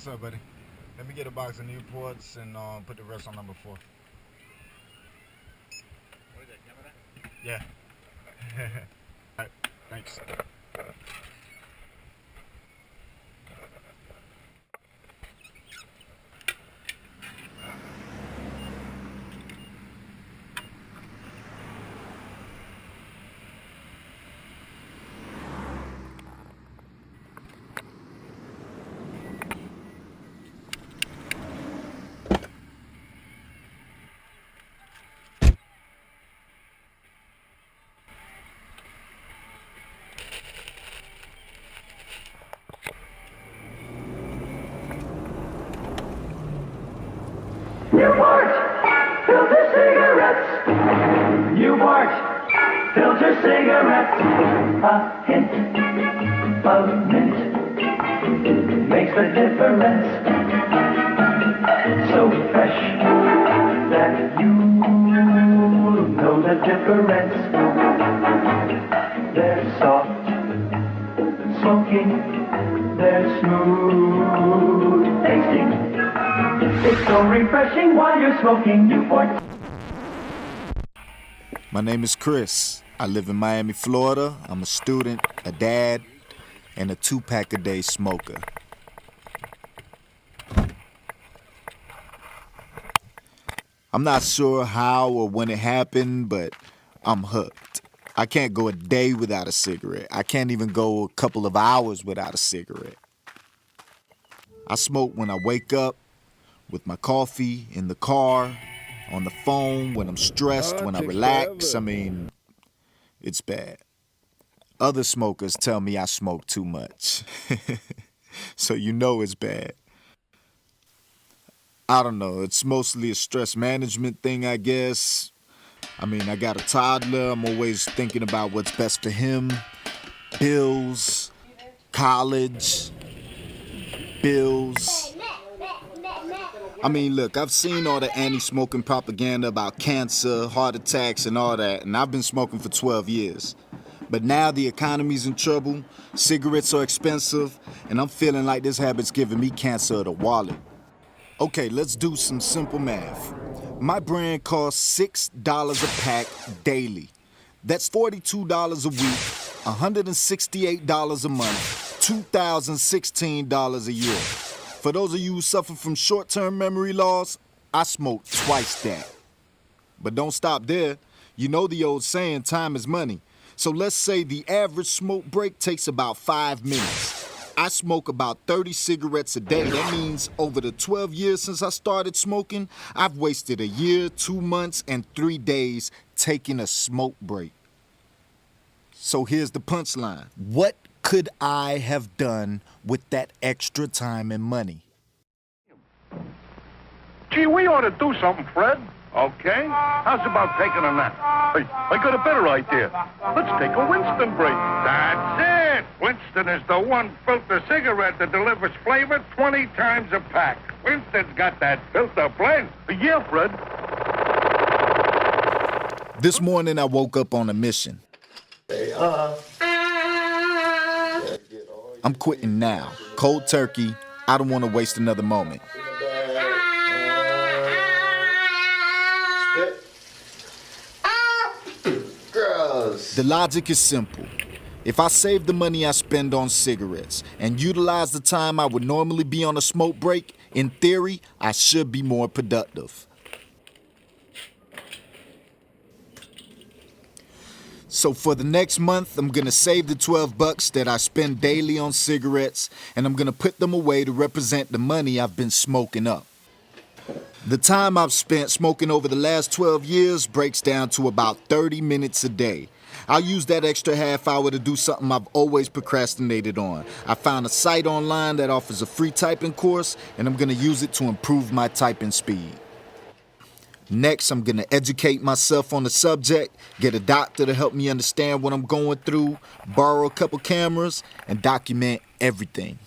What's up, buddy? Let me get a box of Newports and put the rest on number 4. What is that, camera? Yeah. Alright, thanks. Newport, filter cigarettes. Newport, filter cigarettes. A hint of mint makes the difference. So fresh that you know the difference. They're soft, smoking, they're smooth tasting. It's so refreshing while you're smoking Newport. My name is Chris. I live in Miami, Florida. I'm a student, a dad, and a 2-pack-a-day smoker. I'm not sure how or when it happened, but I'm hooked. I can't go a day without a cigarette. I can't even go a couple of hours without a cigarette. I smoke when I wake up, with my coffee, in the car, on the phone, when I'm stressed, when I relax. I mean, it's bad. Other smokers tell me I smoke too much. So you know it's bad. I don't know, it's mostly a stress management thing, I guess. I mean, I got a toddler. I'm always thinking about what's best for him. Bills, college, bills. I mean, look, I've seen all the anti-smoking propaganda about cancer, heart attacks, and all that, and I've been smoking for 12 years. But now the economy's in trouble, cigarettes are expensive, and I'm feeling like this habit's giving me cancer of the wallet. Okay, let's do some simple math. My brand costs $6 a pack daily. That's $42 a week, $168 a month, $2,016 a year. For those of you who suffer from short-term memory loss, I smoke twice that. But don't stop there. You know the old saying, time is money. So let's say the average smoke break takes about 5 minutes. I smoke about 30 cigarettes a day. That means over the 12 years since I started smoking, I've wasted a year, 2 months, and 3 days taking a smoke break. So here's the punchline. What could I have done with that extra time and money? Gee, we ought to do something, Fred. Okay? How's about taking a nap? Hey, I got a better idea. Let's take a Winston break. That's it! Winston is the one filter cigarette that delivers flavor 20 times a pack. Winston's got that filter blend. Yeah, Fred. This morning I woke up on a mission. I'm quitting now. Cold turkey. I don't want to waste another moment. Gross. The logic is simple. If I save the money I spend on cigarettes and utilize the time I would normally be on a smoke break, in theory, I should be more productive. So for the next month, I'm gonna save the $12 that I spend daily on cigarettes, and I'm gonna put them away to represent the money I've been smoking up. The time I've spent smoking over the last 12 years breaks down to about 30 minutes a day. I'll use that extra half hour to do something I've always procrastinated on. I found a site online that offers a free typing course, and I'm gonna use it to improve my typing speed. Next, I'm gonna educate myself on the subject, get a doctor to help me understand what I'm going through, borrow a couple cameras, and document everything.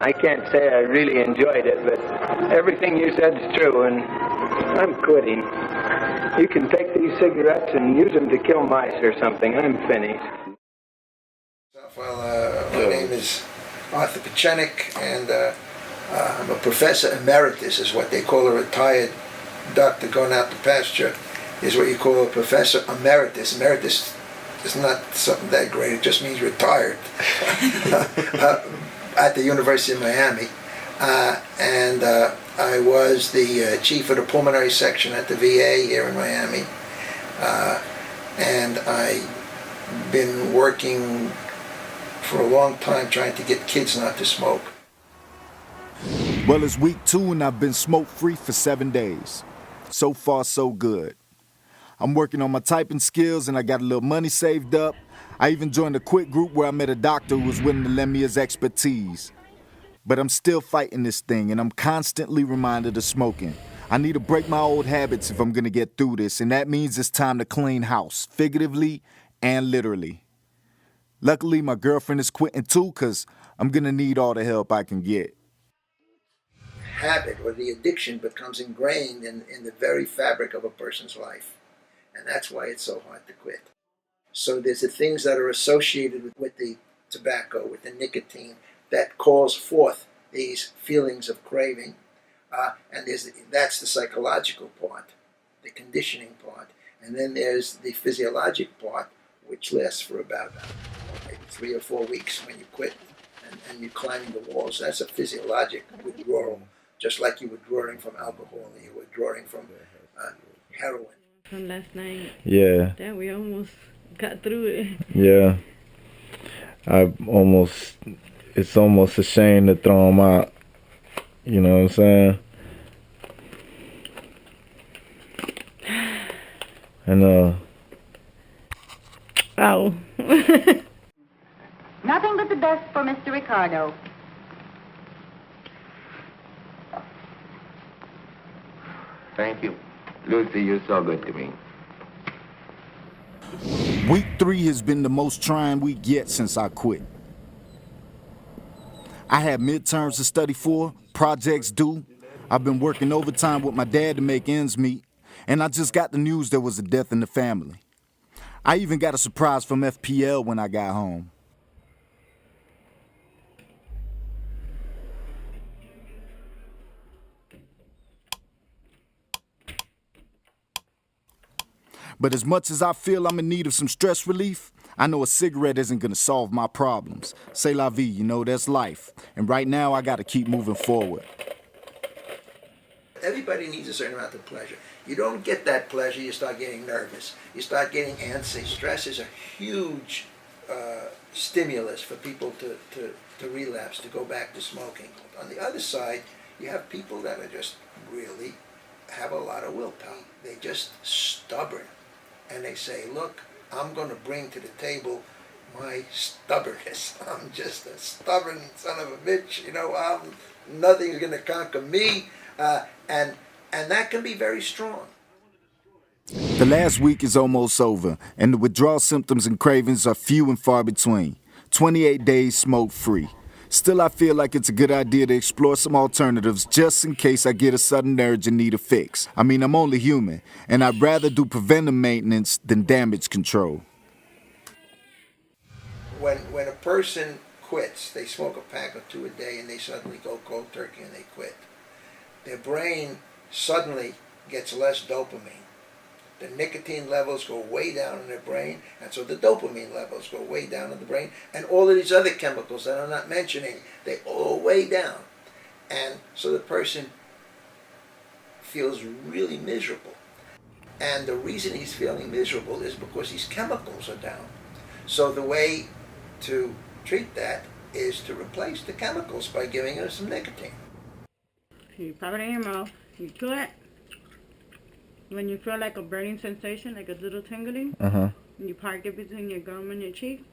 I can't say I really enjoyed it, but everything you said is true, and I'm quitting. You can take these cigarettes and use them to kill mice or something. I'm finished. Well, my name is Arthur Pachenik, and I'm a professor emeritus, is what they call a retired doctor going out to pasture, is what you call a professor emeritus. Emeritus is not something that great, it just means retired at the University of Miami. And I was the chief of the pulmonary section at the VA here in Miami. And I've been working for a long time trying to get kids not to smoke. Well, it's week 2 and I've been smoke-free for 7 days. So far, so good. I'm working on my typing skills and I got a little money saved up. I even joined a quit group where I met a doctor who was willing to lend me his expertise. But I'm still fighting this thing and I'm constantly reminded of smoking. I need to break my old habits if I'm gonna get through this, and that means it's time to clean house, figuratively and literally. Luckily, my girlfriend is quitting too, cause I'm gonna need all the help I can get. Habit or the addiction becomes ingrained in the very fabric of a person's life. And that's why it's so hard to quit. So there's the things that are associated with the tobacco, with the nicotine, that calls forth these feelings of craving. And that's the psychological part, the conditioning part. And then there's the physiologic part, which lasts for about maybe 3 or 4 weeks when you quit and you're climbing the walls. That's a physiologic withdrawal, just like you're withdrawing from alcohol and you're withdrawing from heroin. From last night. Yeah. Damn, we almost got through it. Yeah. It's almost a shame to throw them out. You know what I'm saying? And Ow. Nothing but the best for Mr. Ricardo. Thank you. Lucy, you're so good to me. Week 3 has been the most trying week yet since I quit. I had midterms to study for, projects due. I've been working overtime with my dad to make ends meet, and I just got the news there was a death in the family. I even got a surprise from FPL when I got home. But as much as I feel I'm in need of some stress relief, I know a cigarette isn't gonna solve my problems. C'est la vie, you know, that's life. And right now, I gotta keep moving forward. Everybody needs a certain amount of pleasure. You don't get that pleasure, you start getting nervous. You start getting antsy. Stress is a huge stimulus for people to relapse, to go back to smoking. On the other side, you have people that are just really have a lot of willpower. They're just stubborn. And they say, look, I'm going to bring to the table my stubbornness. I'm just a stubborn son of a bitch. You know, nothing's going to conquer me. And that can be very strong. The last week is almost over, and the withdrawal symptoms and cravings are few and far between. 28 days smoke-free. Still, I feel like it's a good idea to explore some alternatives just in case I get a sudden urge and need a fix. I mean, I'm only human, and I'd rather do preventive maintenance than damage control. When a person quits, they smoke a pack or 2 a day and they suddenly go cold turkey and they quit. Their brain suddenly gets less dopamine. The nicotine levels go way down in their brain, and so the dopamine levels go way down in the brain, and all of these other chemicals that I'm not mentioning, they all way down. And so the person feels really miserable. And the reason he's feeling miserable is because these chemicals are down. So the way to treat that is to replace the chemicals by giving them some nicotine. You pop it in your mouth, you chew it. When you feel like a burning sensation, like a little tingling, you park it between your gum and your cheek.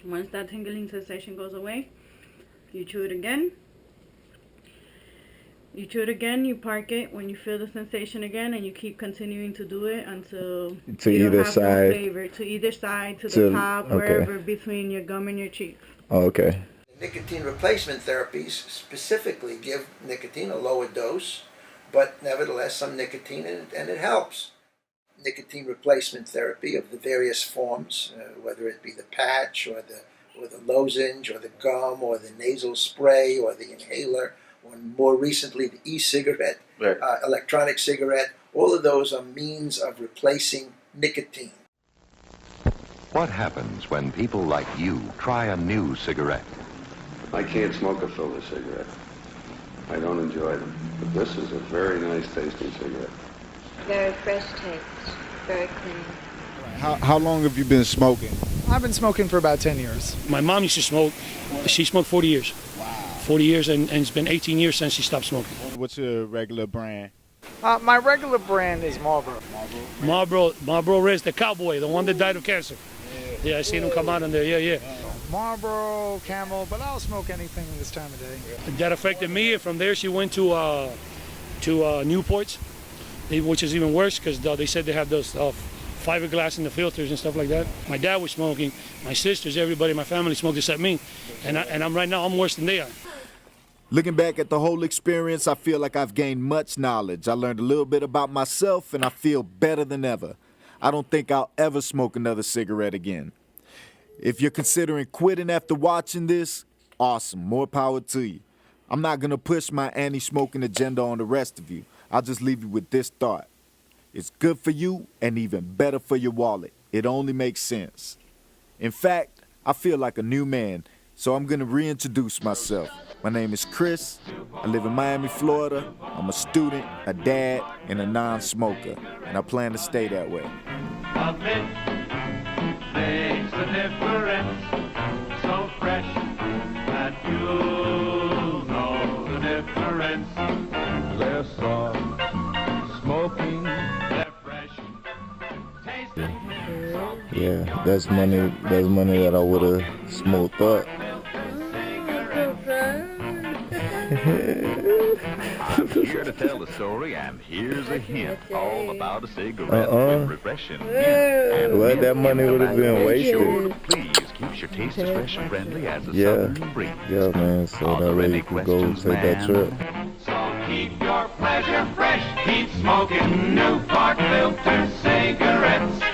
Once that tingling sensation goes away, you chew it again. You chew it again, you park it when you feel the sensation again, and you keep continuing to do it until to you either don't have side. no flavor. To either side, to the top, wherever between your gum and your cheek. Oh, okay. Nicotine replacement therapies specifically give nicotine, a lower dose, but nevertheless some nicotine, and it helps. Nicotine replacement therapy of the various forms, whether it be the patch or the lozenge or the gum or the nasal spray or the inhaler, or more recently the e-cigarette, right. Electronic cigarette, all of those are means of replacing nicotine. What happens when people like you try a new cigarette? I can't smoke a filter cigarette. I don't enjoy them. But this is a very nice tasting cigarette. Very fresh taste, very clean. How long have you been smoking? I've been smoking for about 10 years. My mom used to smoke. She smoked 40 years. Wow. 40 years, and it's been 18 years since she stopped smoking. What's your regular brand? My regular brand is Marlboro. Marlboro Red's the cowboy, the one that died of cancer. Yeah, I seen him come out in there, yeah. Marlboro, Camel, but I'll smoke anything this time of day. That affected me. From there, she went to Newports, which is even worse because they said they have those fiberglass in the filters and stuff like that. My dad was smoking. My sisters, everybody in my family smoked except me. And I'm right now, I'm worse than they are. Looking back at the whole experience, I feel like I've gained much knowledge. I learned a little bit about myself, and I feel better than ever. I don't think I'll ever smoke another cigarette again. If you're considering quitting after watching this, awesome, more power to you. I'm not gonna push my anti-smoking agenda on the rest of you. I'll just leave you with this thought. It's good for you and even better for your wallet. It only makes sense. In fact, I feel like a new man, so I'm gonna reintroduce myself. My name is Chris. I live in Miami, Florida. I'm a student, a dad, and a non-smoker, and I plan to stay that way. A bit makes a difference, so fresh that you'll know the difference. They're soft, smoking, they're fresh, tasty. Yeah, that's money that I would have smoked up. I'm here to tell the story, and here's a hint all about a cigarette with refreshing mint. Well, that money would have been wasted. Please keep your taste as fresh and friendly as the southern breeze. Yeah, man, so that way you could go take that trip. So keep your pleasure fresh, keep smoking Newport filter cigarettes.